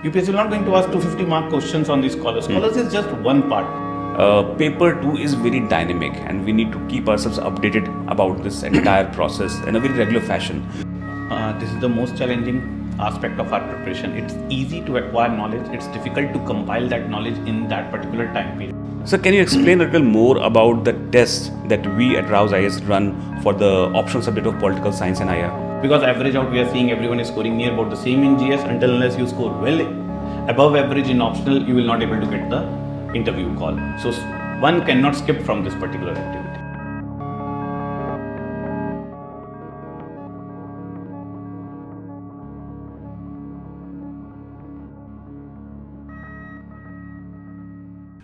UPSC is not going to ask 250 mark questions on the scholars. Scholars is just one part. Paper 2 is very dynamic and we need to keep ourselves updated about this entire process in a very regular fashion. This is the most challenging aspect of our preparation. It's easy to acquire knowledge. It's difficult to compile that knowledge in that particular time period. So can you explain a little more about the tests that we at Rouse IS run for the optional subject of political science and IR? Because average out we are seeing everyone is scoring near about the same in GS until unless you score well above average in optional, you will not able to get the interview call. So one cannot skip from this particular activity.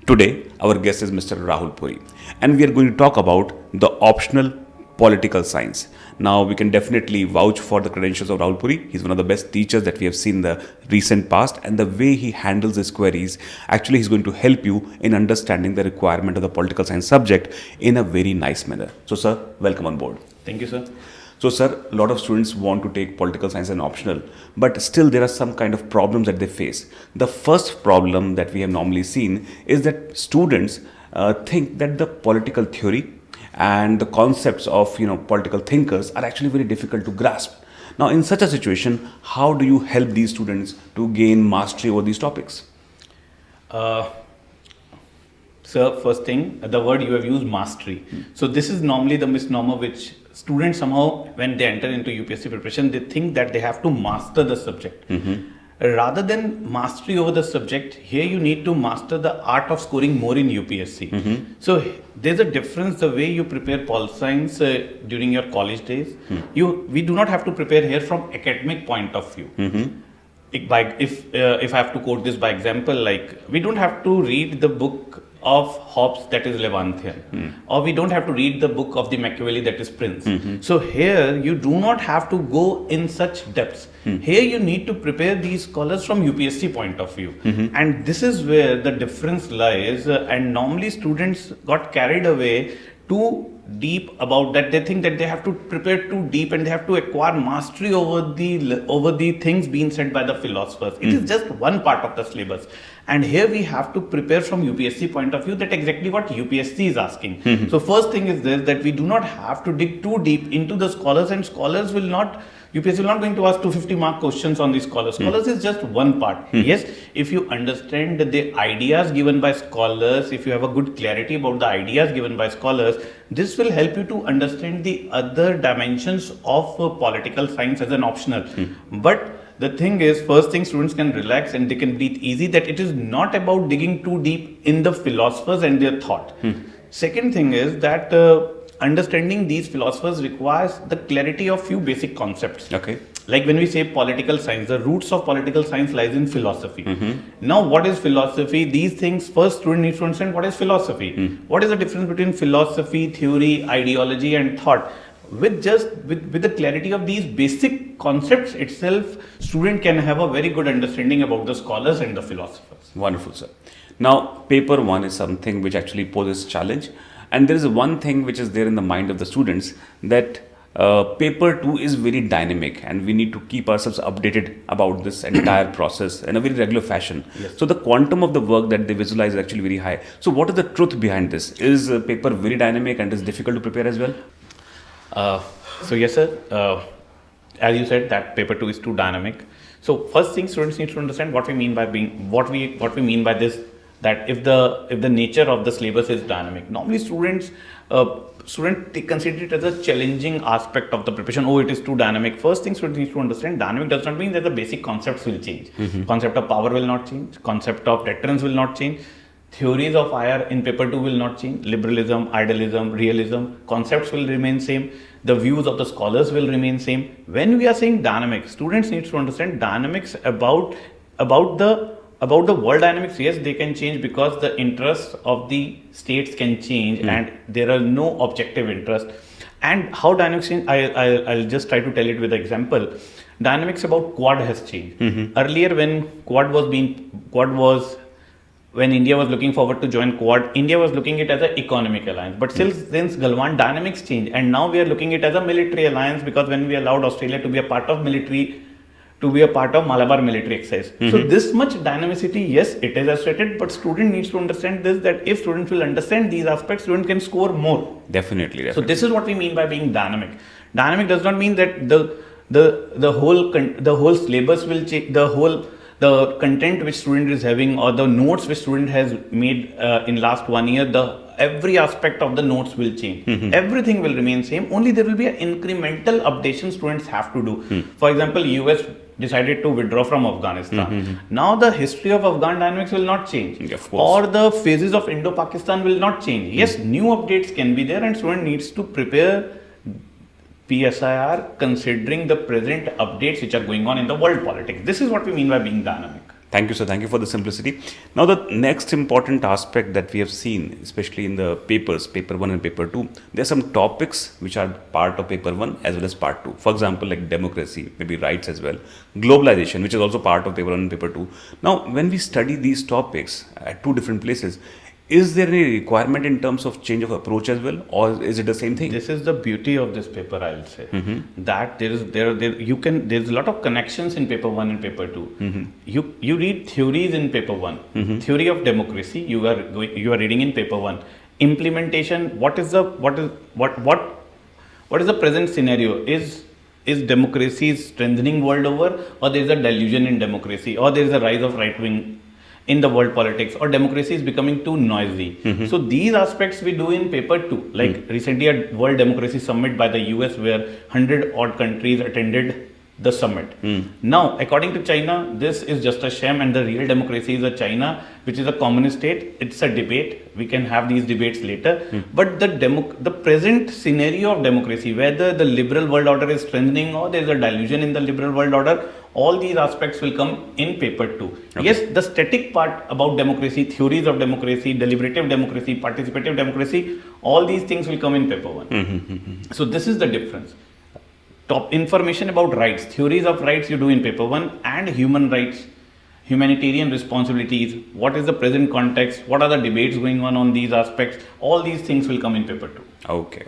Today, our guest is Mr. Rahul Puri, and we are going to talk about the optional political science. Now, we can definitely vouch for the credentials of Rahul Puri. He's one of the best teachers that we have seen in the recent past, and the way he handles his queries, actually he's going to help you in understanding the requirement of the political science subject in a very nice manner. So, sir, welcome on board. Thank you, sir. So, sir, a lot of students want to take political science as an optional, but still there are some kind of problems that they face. The first problem that we have normally seen is that students think that the political theory and the concepts of political thinkers are actually very difficult to grasp. Now, in such a situation, how do you help these students to gain mastery over these topics? Sir, first thing, the word you have used, mastery. So this is normally the misnomer which students somehow, when they enter into UPSC preparation, they think that they have to master the subject. Rather than mastery over the subject, here you need to master the art of scoring more in UPSC. So there's a difference the way you prepare pol science during your college days. We do not have to prepare here from academic point of view. If I have to quote this by example, like we don't have to read the book of Hobbes, that is Levanthian, or we don't have to read the book of the Machiavelli, that is Prince. So here you do not have to go in such depths. Here you need to prepare these scholars from UPSC point of view, and this is where the difference lies. And normally students got carried away too deep about that. They think that they have to prepare too deep and they have to acquire mastery over the things being said by the philosophers. It is just one part of the syllabus, and here we have to prepare from UPSC point of view, that exactly what UPSC is asking. So first thing is this, that we do not have to dig too deep into the scholars, and scholars will not, UPSC will not going to ask 250 mark questions on the scholars. Scholars is just one part. Yes, if you understand the ideas given by scholars, if you have a good clarity about the ideas given by scholars, this will help you to understand the other dimensions of political science as an optional. But the thing is, first thing, students can relax and they can breathe easy, that it is not about digging too deep in the philosophers and their thought. Second thing is that understanding these philosophers requires the clarity of few basic concepts. Okay. Like when we say political science, the roots of political science lies in philosophy. Now, what is philosophy? These things, first student needs to understand what is philosophy. What is the difference between philosophy, theory, ideology and thought? With the clarity of these basic concepts itself, student can have a very good understanding about the scholars and the philosophers. Wonderful, sir. Now, paper 1 is something which actually poses challenge, and there is one thing which is there in the mind of the students, that paper 2 is very dynamic and we need to keep ourselves updated about this entire process in a very regular fashion. So the quantum of the work that they visualize is actually very high. So what is the truth behind this? Is paper very dynamic and is difficult to prepare as well? So yes, sir. As you said, that paper 2 is too dynamic. So first thing, students need to understand what we mean by what we mean by this. That if the nature of the syllabus is dynamic, normally students they consider it as a challenging aspect of the preparation. Oh, it is too dynamic. First thing students need to understand, dynamic does not mean that the basic concepts will change. Concept of power will not change. Concept of deterrence will not change. Theories of IR in paper 2 will not change. Liberalism, idealism, realism, concepts will remain same. The views of the scholars will remain same. When we are saying dynamic, students need to understand dynamics about the world dynamics. Yes, they can change because the interests of the states can change and there are no objective interest. And how dynamics change, I'll just try to tell it with an example. Dynamics about Quad has changed. Earlier when when India was looking forward to join Quad, India was looking at it as an economic alliance. But since Galwan, dynamics changed, and now we are looking at it as a military alliance, because when we allowed Australia to be a part of military to be a part of Malabar military exercise. So this much dynamicity, yes, it is asserted, but student needs to understand this, that if students will understand these aspects, student can score more. Definitely. So this is what we mean by being dynamic. Dynamic does not mean that the whole syllabus will change, the content which student is having, or the notes which student has made in last 1 year, every aspect of the notes will change. Everything will remain same. Only there will be an incremental updation students have to do. For example, US decided to withdraw from Afghanistan. Now the history of Afghan dynamics will not change, or the phases of Indo-Pakistan will not change. Yes, new updates can be there, and student needs to prepare PSIR considering the present updates which are going on in the world politics. This is what we mean by being dynamic. Thank you, sir. Thank you for the simplicity. Now, the next important aspect that we have seen, especially in the papers, paper 1 and paper 2, there are some topics which are part of paper 1 as well as part 2. For example, like democracy, maybe rights as well, globalization, which is also part of paper 1 and paper 2. Now, when we study these topics at two different places, is there any requirement in terms of change of approach as well, or is it the same thing? This is the beauty of this paper, I'll say. That there's a lot of connections in paper 1 and paper 2. You read theories in paper 1. Theory of democracy you are reading in paper 1. Implementation, what is the present scenario? Is democracy strengthening world over, or there is a delusion in democracy, or there is a rise of right wing in the world politics, or democracy is becoming too noisy. So these aspects we do in paper 2. Like recently a World Democracy Summit by the US, where 100 odd countries attended the summit. Now, according to China, this is just a sham, and the real democracy is a China, which is a communist state. It's a debate. We can have these debates later. But the present scenario of democracy, whether the liberal world order is strengthening or there is a dilution in the liberal world order, all these aspects will come in paper 2. Okay. Yes, the static part about democracy, theories of democracy, deliberative democracy, participative democracy, all these things will come in paper 1. So this is the difference. Top information about rights, theories of rights you do in paper 1, and human rights, humanitarian responsibilities, what is the present context, what are the debates going on these aspects, all these things will come in paper 2. Okay.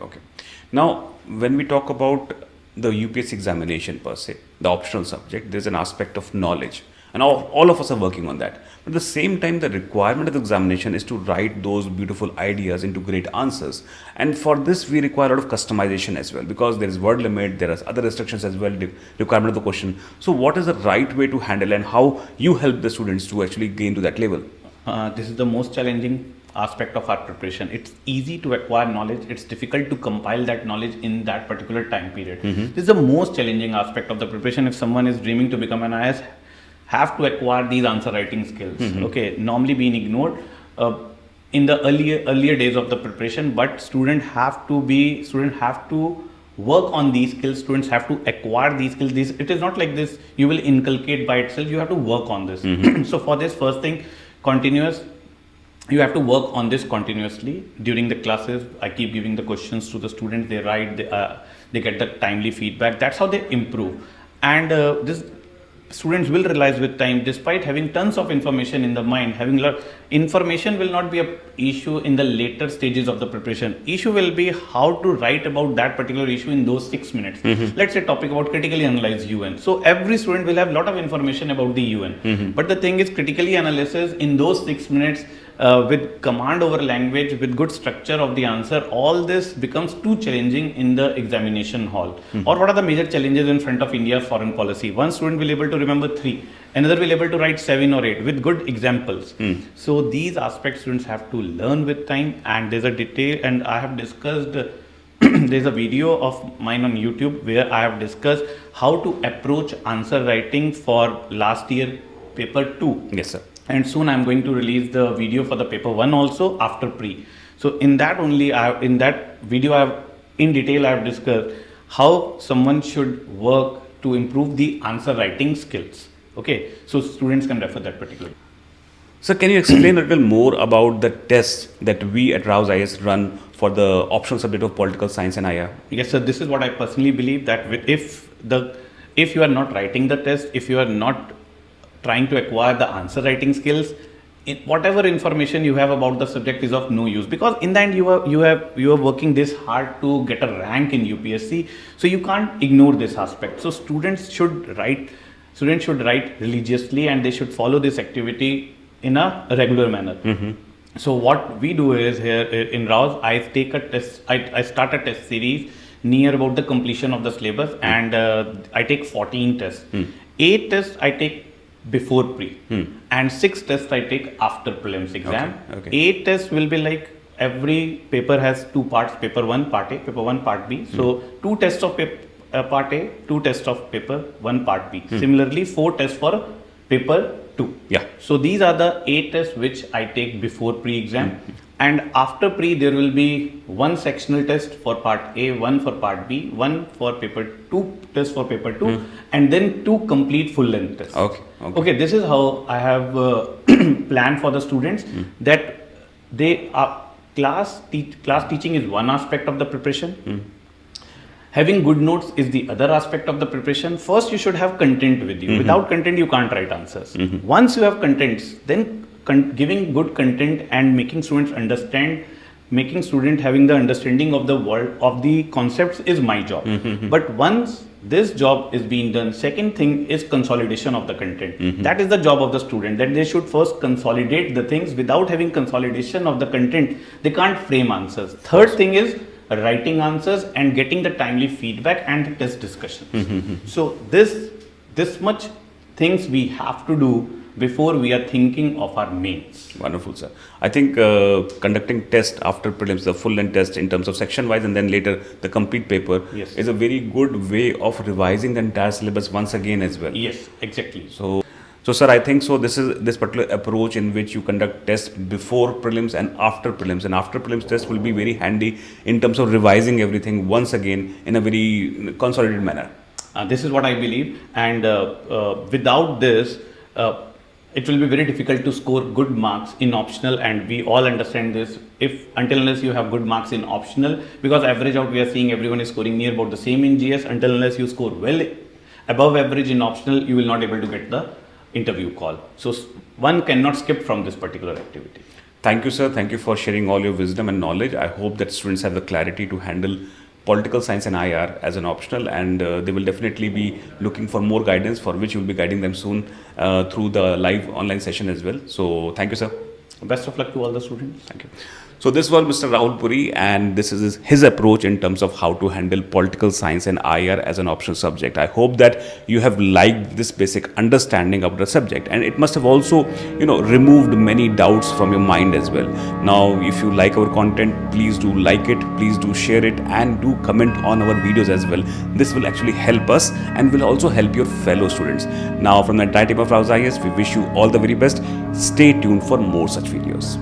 Now, when we talk about the UPSC examination per se, the optional subject, there's an aspect of knowledge, and all of us are working on that. But at the same time, the requirement of the examination is to write those beautiful ideas into great answers, and for this we require a lot of customization as well, because there is word limit, there are other restrictions as well, requirement of the question. So what is the right way to handle, and how you help the students to actually gain to that level? This is the most challenging aspect of our preparation. It's easy to acquire knowledge, it's difficult to compile that knowledge in that particular time period. This is the most challenging aspect of the preparation. If someone is dreaming to become an IAS, have to acquire these answer writing skills. Okay, normally being ignored in the earlier days of the preparation, but students have to work on these skills. Students have to acquire these skills. It is not like this you will inculcate by itself. You have to work on this. So for this, first thing, you have to work on this continuously during the classes. I keep giving the questions to the students. They write. They get the timely feedback. That's how they improve. And this students will realize with time, despite having tons of information in the mind, information will not be an issue in the later stages of the preparation. Issue will be how to write about that particular issue in those 6 minutes. Let's say topic about critically analyze UN. So every student will have a lot of information about the UN. But the thing is, critically analysis in those 6 minutes, with command over language, with good structure of the answer, all this becomes too challenging in the examination hall. Or what are the major challenges in front of India's foreign policy? One student will be able to remember 3, another will be able to write 7 or 8 with good examples. So these aspects students have to learn with time, and there's a detail, and I have discussed there's a video of mine on YouTube where I have discussed how to approach answer writing for last year paper 2. Yes, sir. And soon I'm going to release the video for the paper 1 also after pre. So in that video in detail I have discussed how someone should work to improve the answer writing skills. Okay, so students can refer that particularly. So can you explain a little more about the tests that we at Rouse IAS run for the optional subject of political science and IR? Yes, sir. This is what I personally believe, that if you are not writing the test, if you are not trying to acquire the answer writing skills, whatever information you have about the subject is of no use, because in the end you are working this hard to get a rank in UPSC, so you can't ignore this aspect. So students should write students should write religiously and they should follow this activity in a regular manner. So what we do is here in Rao's, I take a test, I start a test series near about the completion of the syllabus, and I take 14 tests. 8 tests I take before pre, and 6 tests I take after prelims exam. Okay. 8 tests will be like, every paper has 2 parts, paper 1 part A, paper 1 part B. So 2 tests of part A, 2 tests of paper 1 part B. Similarly 4 tests for paper 2. Yeah. So these are the 8 tests which I take before pre-exam. And after pre, there will be 1 sectional test for part A, 1 for part B, 1 for paper 2, test for paper 2, and then 2 complete full length tests. Okay. This is how I have planned for the students, that they are class teaching is one aspect of the preparation. Having good notes is the other aspect of the preparation. First, you should have content with you. Without content, you can't write answers. Once you have contents, then giving good content and making students understand, making student having the understanding of the world, of the concepts, is my job. But once this job is being done, second thing is consolidation of the content. That is the job of the student, that they should first consolidate the things. Without having consolidation of the content, they can't frame answers. Third thing is writing answers and getting the timely feedback and test discussions. So this much things we have to do before we are thinking of our mains. Wonderful, sir. I think conducting test after prelims, the full length test in terms of section wise and then later the complete paper, Yes. is a very good way of revising the entire syllabus once again as well. Yes, exactly. So sir, I think so this is this particular approach in which you conduct tests before prelims and after prelims test will be very handy in terms of revising everything once again in a very consolidated manner. This is what I believe, and without this, it will be very difficult to score good marks in optional, and we all understand this. If until unless you have good marks in optional, because average out we are seeing everyone is scoring near about the same in GS, until unless you score well above average in optional, you will not able to get the interview call. So one cannot skip from this particular activity. Thank you, sir. Thank you for sharing all your wisdom and knowledge. I hope that students have the clarity to handle political science and IR as an optional, and they will definitely be looking for more guidance, for which you will be guiding them soon through the live online session as well. So thank you, sir. Best of luck to all the students. Thank you. So this was Mr. Rahul Puri, and this is his approach in terms of how to handle political science and IR as an optional subject. I hope that you have liked this basic understanding of the subject, and it must have also, removed many doubts from your mind as well. Now, if you like our content, please do like it, please do share it, and do comment on our videos as well. This will actually help us and will also help your fellow students. Now, from the entire team of Rahul's IAS, we wish you all the very best. Stay tuned for more such videos.